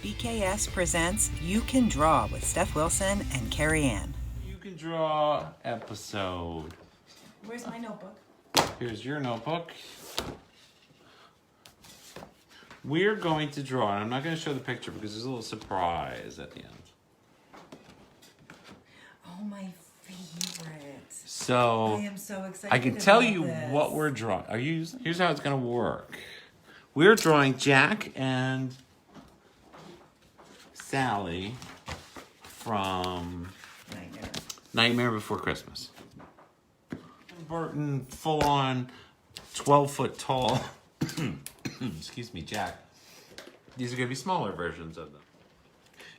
BKS presents You Can Draw with Stef Wilson and Kerry Ann. You Can Draw episode. Where's my notebook? Here's your notebook. We're going to draw, and I'm not going to show the picture because there's a little surprise at the end. Oh, my favorite. So I am so excited. I can tell about you this. what we're drawing. Here's how it's going to work. We're drawing Jack and Sally from Nightmare Before Christmas. Burton, full-on, 12-foot tall. Excuse me, Jack. These are going to be smaller versions of them.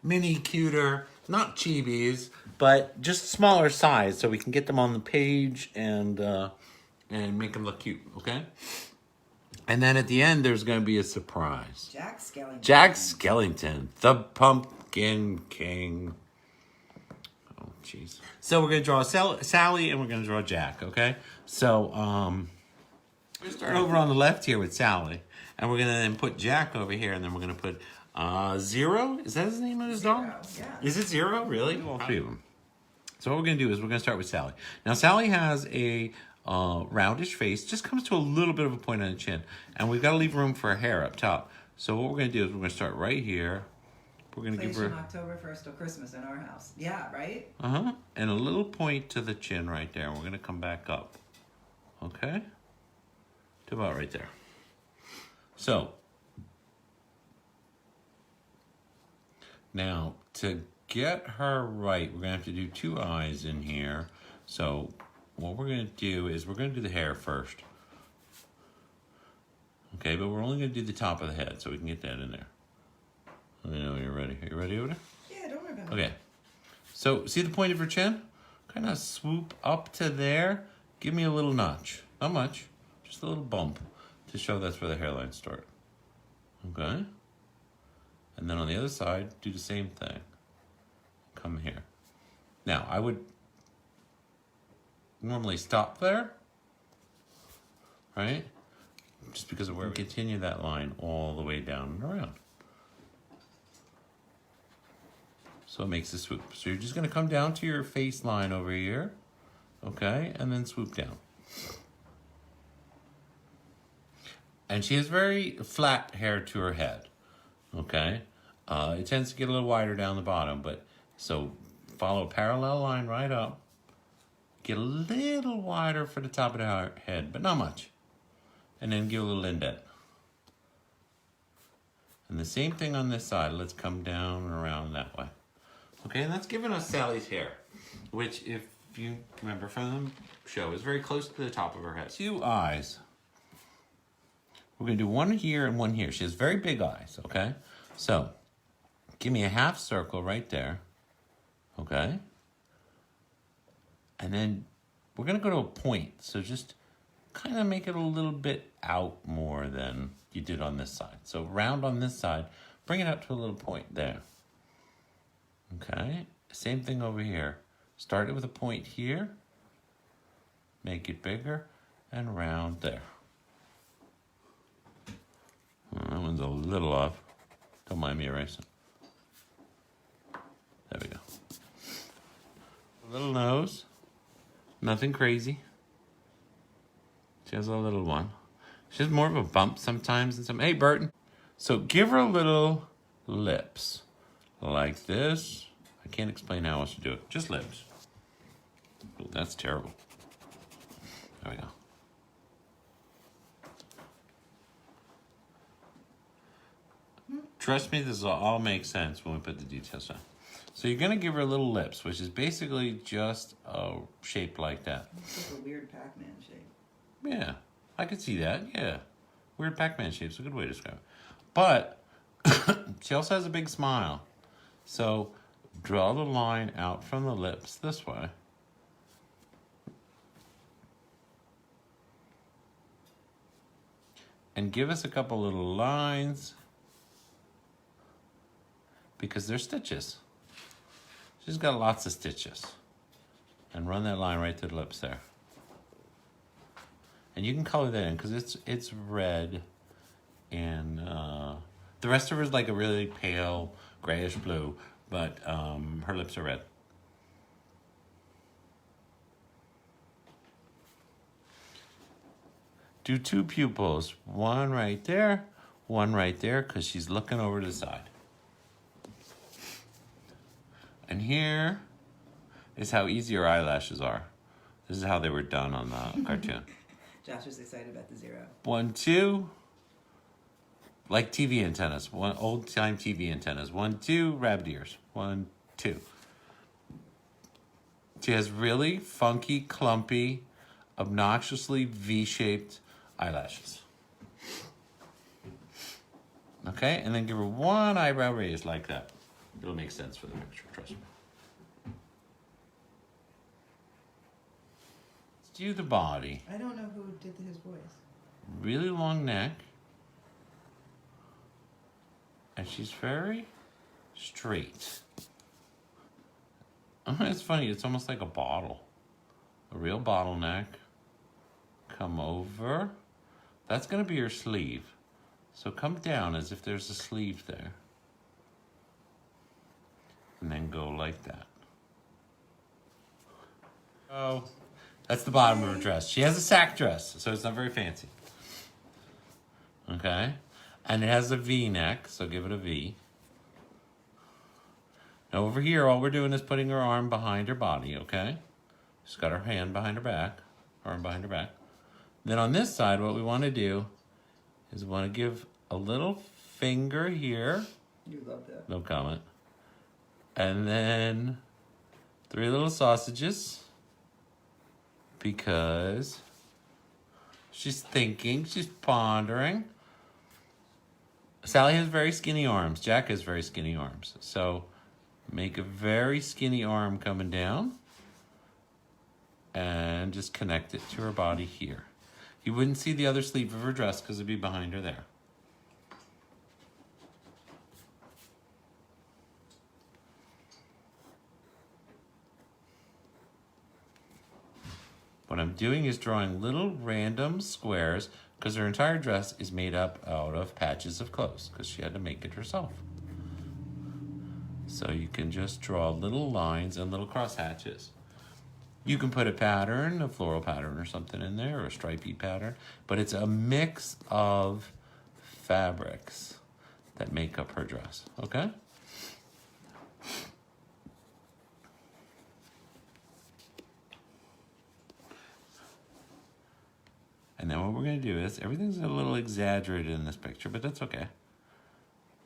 Mini, cuter, not chibis, but just smaller size, so we can get them on the page and make them look cute. Okay. And then at the end, there's going to be a surprise. Jack Skellington. Jack Skellington, the Pumpkin King. Oh, jeez. So we're going to draw Sally and we're going to draw Jack, okay? So, we're going to start over on the left here with Sally. And we're going to then put Jack over here, and then we're going to put Zero. Is that his name of his dog? Yeah. Is it Zero? Really? All three of them. So what we're going to do is we're going to start with Sally. Now, Sally has a roundish face, just comes to a little bit of a point on the chin. And we've got to leave room for her hair up top. So what we're going to do is we're going to start right here. We're going to give her... October 1st till Christmas in our house. Yeah, right? Uh-huh. And a little point to the chin right there. We're going to come back up. Okay? To about right there. So, now, to get her right, we're going to have to do two eyes in here. So, what we're going to do is we're going to do the hair first. Okay, but we're only going to do the top of the head so we can get that in there. Let me know when you're ready. Are you ready over there? Yeah, don't worry about it. Okay. So, see the point of her chin? Kind of swoop up to there. Give me a little notch. Not much. Just a little bump to show that's where the hairlines start. Okay? And then on the other side, do the same thing. Come here. Now, I would normally stop there. Right? Just because of where we continue that line all the way down and around. So it makes a swoop. So you're just going to come down to your face line over here. Okay? And then swoop down. And she has very flat hair to her head. Okay? It tends to get a little wider down the bottom. But so follow a parallel line right up. Get a little wider for the top of the head, but not much. And then give a little indent. And the same thing on this side. Let's come down and around that way. Okay, and that's giving us Sally's hair, which, if you remember from the show, is very close to the top of her head. Two eyes. We're going to do one here and one here. She has very big eyes, okay? So, give me a half circle right there, okay? And then we're going to go to a point. So just kind of make it a little bit out more than you did on this side. So round on this side, bring it up to a little point there. Okay, same thing over here. Start it with a point here, make it bigger, and round there. That one's a little off. Don't mind me erasing. There we go. A little nose, nothing crazy. She has a little one. She has more of a bump sometimes and some. Hey, Burton. So give her a little lips. Like this. I can't explain how else to do it. Just lips. Oh, that's terrible. There we go. Trust me, this will all make sense when we put the details down. So you're going to give her little lips, which is basically just a shape like that. It's like a weird Pac-Man shape. Yeah, I could see that, yeah. Weird Pac-Man shape's a good way to describe it. But she also has a big smile. So draw the line out from the lips this way. And give us a couple little lines because they're stitches. She's got lots of stitches. And run that line right to the lips there. And you can color that in because it's red and The rest of her is like a really pale grayish blue, but her lips are red. Do 2 pupils, one right there, because she's looking over to the side. And here is how easy her eyelashes are. This is how they were done on the cartoon. Josh was excited about the 0. 1, 2, like TV antennas, one old-time TV antennas. 1, 2, rabbit ears. 1, 2. She has really funky, clumpy, obnoxiously V-shaped eyelashes. Okay, and then give her 1 eyebrow raise like that. It'll make sense for the picture, trust me. Let's do the body. I don't know who did his voice. Really long neck. And she's very straight. Oh, it's funny, it's almost like a bottle. A real bottleneck. Come over. That's going to be her sleeve. So come down as if there's a sleeve there. And then go like that. Oh, that's the bottom of her dress. She has a sack dress, so it's not very fancy. Okay? And it has a V-neck, so give it a V. Now over here, all we're doing is putting her arm behind her body, okay? She's got her hand behind her back, arm behind her back. Then on this side, what we want to do is we want to give a little finger here. You love that. No comment. And then 3 little sausages. Because she's thinking, she's pondering. Sally has very skinny arms. Jack has very skinny arms. So make a very skinny arm coming down. And just connect it to her body here. You wouldn't see the other sleeve of her dress because it'd be behind her there. What I'm doing is drawing little random squares because her entire dress is made up out of patches of clothes because she had to make it herself. So you can just draw little lines and little cross hatches. You can put a pattern, a floral pattern or something in there, or a stripy pattern, but it's a mix of fabrics that make up her dress, okay? And then what we're going to do is, everything's a little exaggerated in this picture, but that's okay.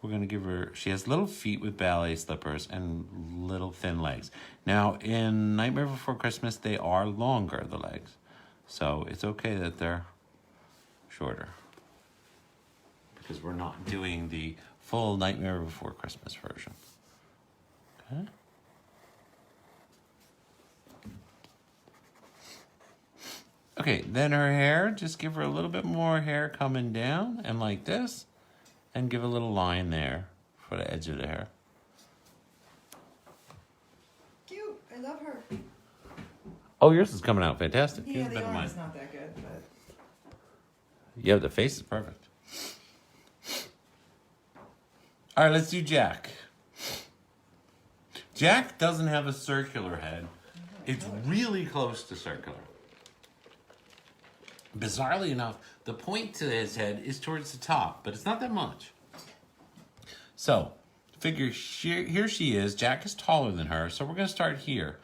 We're going to give her, she has little feet with ballet slippers and little thin legs. Now, in Nightmare Before Christmas, they are longer, the legs. So it's okay that they're shorter. Because we're not doing the full Nightmare Before Christmas version. Okay? Okay, then her hair, just give her a little bit more hair coming down and like this. And give a little line there for the edge of the hair. Cute. I love her. Oh, yours is coming out fantastic. Yeah, the arm is not that good, but... Yeah, the face is perfect. All right, let's do Jack. Jack doesn't have a circular head. It's really close to circular. Bizarrely enough, the point to his head is towards the top, but it's not that much. So, figure here she is. Jack is taller than her, so we're going to start here.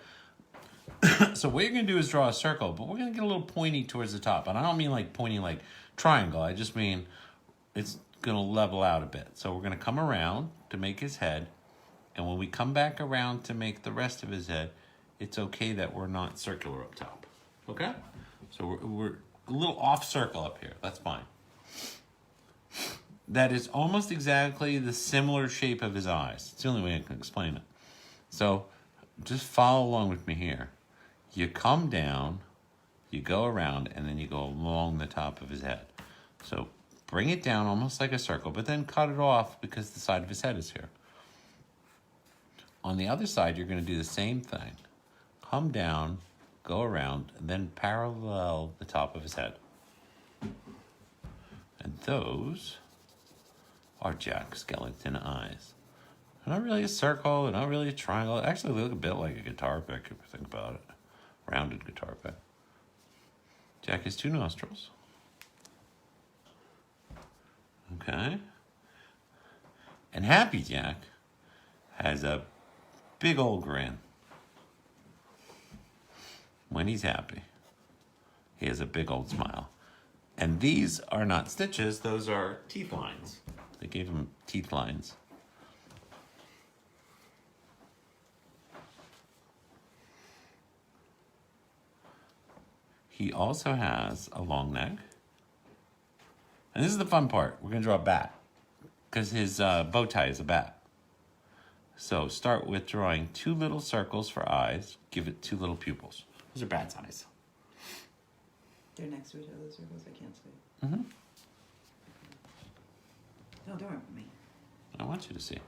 So what you're going to do is draw a circle, but we're going to get a little pointy towards the top. And I don't mean like pointy like triangle. I just mean it's going to level out a bit. So we're going to come around to make his head. And when we come back around to make the rest of his head, it's okay that we're not circular up top. Okay? So we're a little off circle up here. That's fine. That is almost exactly the similar shape of his eyes. It's the only way I can explain it. So just follow along with me here. You come down, you go around, and then you go along the top of his head. So bring it down almost like a circle, but then cut it off because the side of his head is here. On the other side, you're going to do the same thing. Come down, go around, and then parallel the top of his head. And those are Jack Skellington eyes. They're not really a circle, they're not really a triangle. Actually, they look a bit like a guitar pick if you think about it. Rounded guitar pick. Jack has 2 nostrils. Okay. And Happy Jack has a big old grin. When he's happy, he has a big old smile. And these are not stitches, those are teeth lines. They gave him teeth lines. He also has a long neck. And this is the fun part. We're going to draw a bat because his bow tie is a bat. So start with drawing 2 little circles for eyes. Give it 2 little pupils. Those are bat's eyes. They're next to each other, circles. I can't see. Mm-hmm. No, don't worry about me. I want you to see.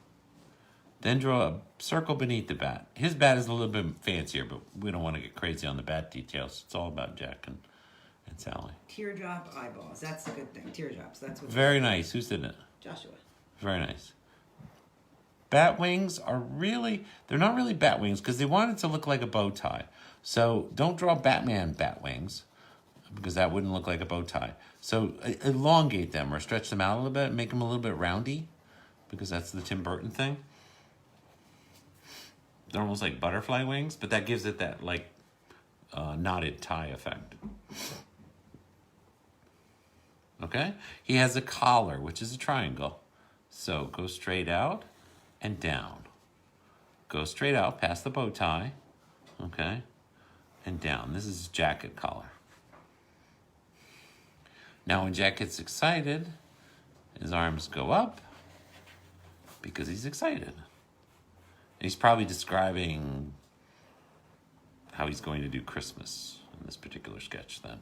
Then draw a circle beneath the bat. His bat is a little bit fancier, but we don't want to get crazy on the bat details. It's all about Jack and Sally. Teardrop eyeballs. That's the good thing. Teardrops. That's what. Very nice. Who's in it? Joshua. Very nice. Bat wings are they're not really bat wings because they want it to look like a bow tie. So don't draw Batman bat wings because that wouldn't look like a bow tie. So elongate them or stretch them out a little bit, make them a little bit roundy because that's the Tim Burton thing. They're almost like butterfly wings, but that gives it that like knotted tie effect. Okay? He has a collar, which is a triangle. So go straight out and down. Go straight out past the bow tie. Okay? And down. This is his jacket collar. Now when Jack gets excited, his arms go up because he's excited. And he's probably describing how he's going to do Christmas in this particular sketch then.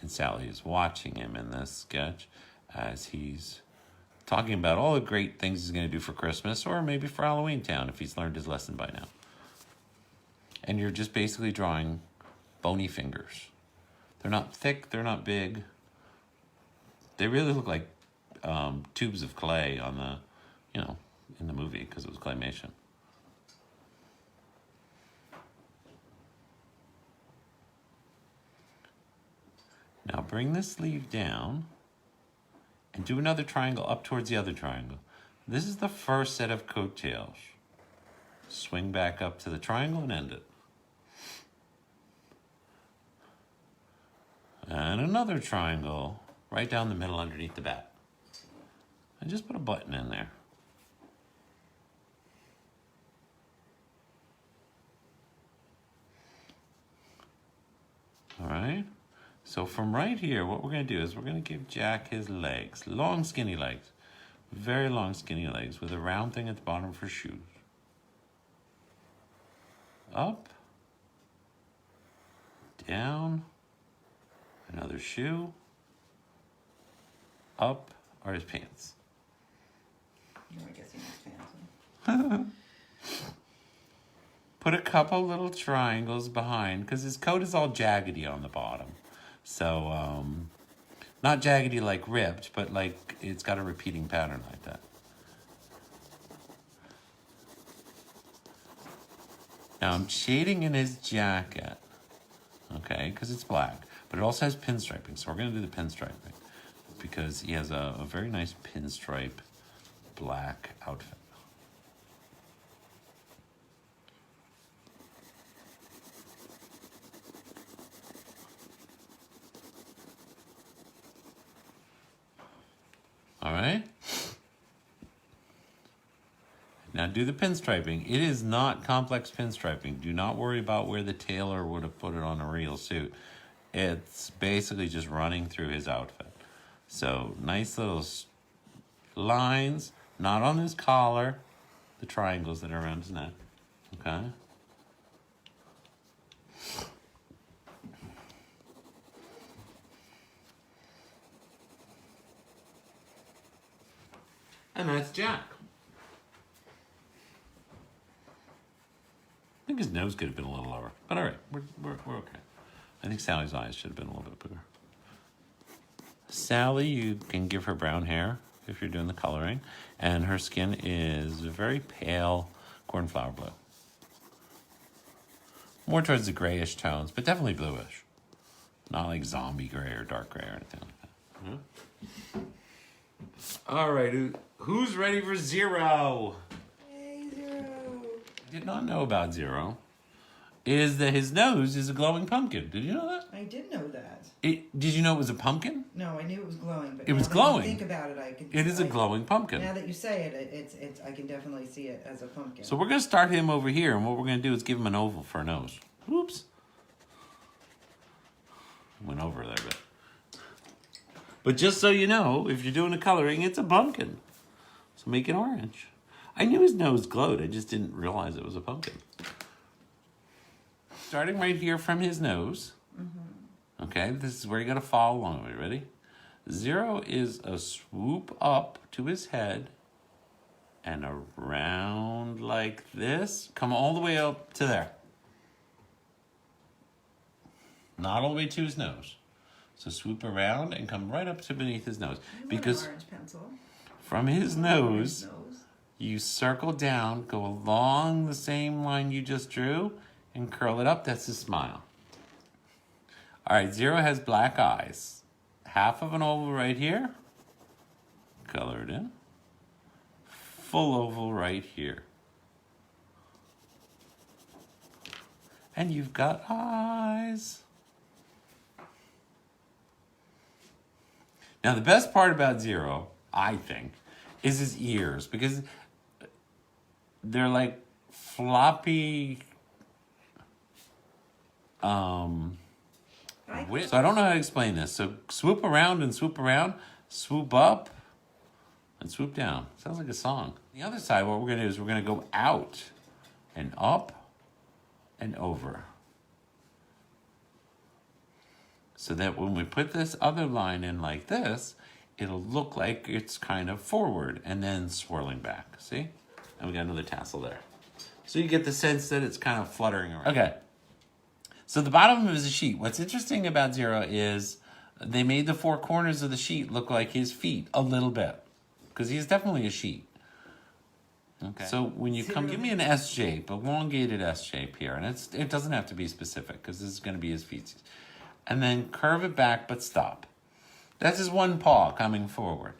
And Sally is watching him in this sketch as he's talking about all the great things he's going to do for Christmas or maybe for Halloween Town if he's learned his lesson by now. And you're just basically drawing bony fingers. They're not thick, they're not big. They really look like tubes of clay on the, in the movie because it was claymation. Now bring the sleeve down and do another triangle up towards the other triangle. This is the first set of coattails. Swing back up to the triangle and end it. And another triangle right down the middle underneath the bat. And just put a button in there. All right. So from right here, what we're going to do is we're going to give Jack his legs. Long, skinny legs. Very long, skinny legs with a round thing at the bottom for shoes. Up. Down. Another shoe. Up are his pants. I guess he makes pants. Put a couple little triangles behind because his coat is all jaggedy on the bottom. So, not jaggedy like ripped, but like it's got a repeating pattern like that. Now I'm shading in his jacket, okay, because it's black, but it also has pinstriping. So we're going to do the pinstriping because he has a very nice pinstripe black outfit. All right. Now do the pinstriping. It is not complex pinstriping. Do not worry about where the tailor would have put it on a real suit. It's basically just running through his outfit. So nice little lines, not on his collar, the triangles that are around his neck. Okay. And that's Jack. I think his nose could have been a little lower, but all right, we're okay. I think Sally's eyes should have been a little bit bigger. Sally, you can give her brown hair if you're doing the coloring. And her skin is very pale cornflower blue. More towards the grayish tones, but definitely bluish. Not like zombie gray or dark gray or anything like that. All right, who's ready for Zero? Hey, Zero. Did not know about Zero is that his nose is a glowing pumpkin. Did you know that? I did know that. Did you know it was a pumpkin? No, I knew it was glowing, but It was now that glowing. I think about it, I can. It is a glowing pumpkin. Now that you say it, it's I can definitely see it as a pumpkin. So we're going to start him over here, and what we're going to do is give him an oval for a nose. Oops. Went over there, but just so you know, if you're doing the coloring, it's a pumpkin. So make it orange. I knew his nose glowed. I just didn't realize it was a pumpkin. Starting right here from his nose. Mm-hmm. Okay, this is where you got to follow along. Are you ready? Zero is a swoop up to his head and around like this. Come all the way up to there. Not all the way to his nose. So swoop around and come right up to beneath his nose. Because orange pencil. from his nose, you circle down, go along the same line you just drew, and curl it up. That's his smile. All right, Zero has black eyes. Half of an oval right here. Color it in. Full oval right here. And you've got eyes. Now, the best part about Zero, I think, is his ears, because they're like floppy. So I don't know how to explain this. So swoop around and swoop around, swoop up and swoop down. Sounds like a song. The other side, what we're going to do is we're going to go out and up and over. So that when we put this other line in like this, it'll look like it's kind of forward and then swirling back. See? And we got another tassel there. So you get the sense that it's kind of fluttering around. Okay. So the bottom of his sheet, what's interesting about Zero is they made the four corners of the sheet look like his feet a little bit. Because he's definitely a sheet. Okay. So when you come, give me an S shape, elongated S shape here. And it doesn't have to be specific because this is going to be his feet. And then curve it back, but stop. That's his one paw coming forward.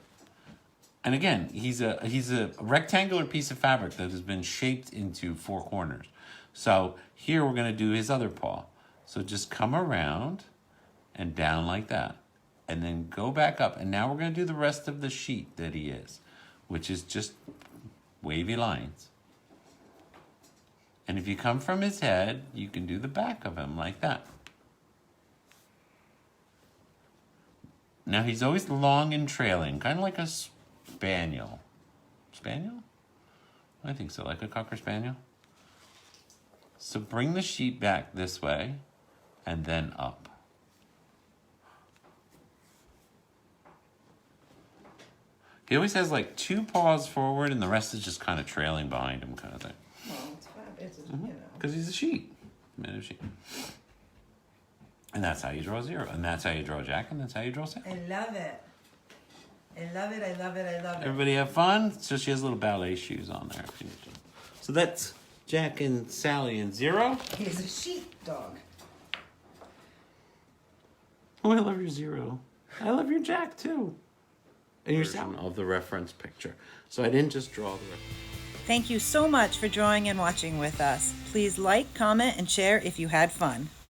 And again, he's a rectangular piece of fabric that has been shaped into four corners. So here we're going to do his other paw. So just come around and down like that. And then go back up. And now we're going to do the rest of the sheet that he is, which is just wavy lines. And if you come from his head, you can do the back of him like that. Now he's always long and trailing, kind of like a spaniel. Spaniel? I think so, like a Cocker Spaniel. So bring the sheet back this way and then up. He always has like two paws forward and the rest is just kind of trailing behind him kind of thing. Well, it's fab. It's, you know. Because he's a sheet. Made of sheet. And that's how you draw Zero. And that's how you draw Jack. And that's how you draw Sam. I love it. I love it. I love it. I love it. Everybody have fun? So she has little ballet shoes on there. If you need to. So that's Jack and Sally and Zero. He's a sheepdog. Oh, I love your Zero. I love your Jack too. And your Sally. Of the reference picture. So I didn't just draw the reference. Thank you so much for drawing and watching with us. Please like, comment, and share if you had fun.